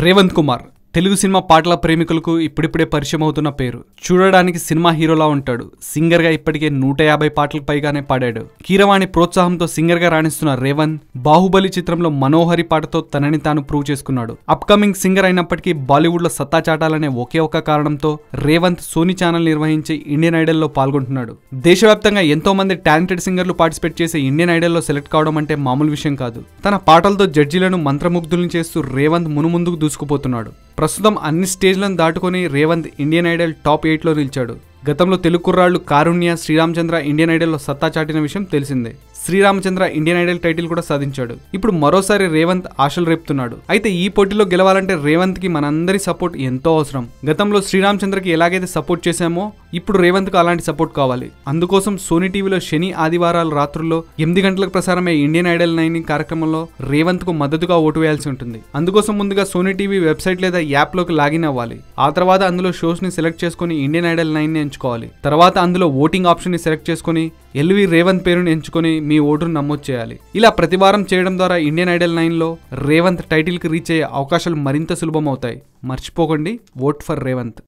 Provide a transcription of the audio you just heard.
Revanth Kumar Telugu cinema పాటల ప్రేమికులకు ఇప్పుడిప్పుడే పరిచయం అవుతున్న పేరు. చూడడానికి సినిమా హీరోలా ఉంటాడు. సింగర్ గా ఇప్పటికే 150 పాటలకు పైగానే పాడాడు. కీరవాణి ప్రోత్సాహంతో సింగర్ గా రాణిస్తున్న రేవంత్ బాహుబలి చిత్రంలో మనోహరి పాటతో తనని తాను ప్రూవ్ చేసుకున్నాడు. అప్కమింగ్ సింగర్ అయినప్పటికీ బాలీవుడ్ లో సత్తా చాటాలనే ఒకే ఒక కారణంతో రేవంత్ సోనీ ఛానల్ నిర్వహించే ఇండియన్ ఐడల్ లో పాల్గొంటున్నాడు. దేశవ్యాప్తంగా ఎంతో మంది టాలెంటెడ్ సింగర్లు పార్టిసిపేట్ చేసే ఇండియన్ ఐడల్ లో సెలెక్ట్ కావడం అంటే మామూలు విషయం కాదు. తన పాటలతో జడ్జీలను మంత్రముగ్ధుల్ని చేస్తూ రేవంత్ మునుముందుకు దూసుకుపోతున్నాడు. ప్రస్తుతం అన్ని స్టేజ్లను దాటుకొని రేవంత్ ఇండియన్ ఐడల్ టాప్ 8లో నిలిచాడు. గతంలో తెలుగు కుర్రాళ్లు కారుణ్య, శ్రీరామచంద్ర ఇండియన్ ఐడల్లో సత్తా చాటిన విషయం తెలిసిందే. శ్రీరామచంద్ర ఇండియన్ ఐడల్ టైటిల్ కూడా సాధించాడు. ఇప్పుడు మరోసారి రేవంత్ ఆశలు రేపుతున్నాడు. అయితే ఈ పోటీలో గెలవాలంటే రేవంత్ కి మనందరి సపోర్ట్ ఎంతో అవసరం. గతంలో శ్రీరామచంద్రకి ఎలాగైతే సపోర్ట్ చేశామో ఇప్పుడు రేవంత్ కు అలాంటి సపోర్ట్ కావాలి. అందుకోసం సోనీ టీవీలో శని ఆదివారాల రాత్రుల్లో 8 గంటలకు ప్రసారమయ్యే ఇండియన్ ఐడల్ 9 కార్యక్రమంలో రేవంత్ కు మద్దతుగా ఓటు వేయాల్సి ఉంటుంది. అందుకోసం ముందుగా సోనీ టీవీ వెబ్సైట్ లేదా యాప్ లోకి లాగిన్ అవ్వాలి. ఆ తర్వాత అందులో షోస్ ని సెలెక్ట్ చేసుకుని ఇండియన్ ఐడల్ 9 ని ఎంచుకోవాలి. తర్వాత అందులో ఓటింగ్ ఆప్షన్ ని సెలెక్ట్ చేసుకుని ఎల్వి రేవంత్ పేరుని ఎంచుకొని మీ ఓటును నమోదు చేయాలి. ఇలా ప్రతివారం చేయడం ద్వారా ఇండియన్ ఐడల్ 9లో రేవంత్ టైటిల్ కి రీచ్ అయ్యే అవకాశాలు మరింత సులభం అవుతాయి. మర్చిపోకండి, ఓట్ ఫర్ రేవంత్.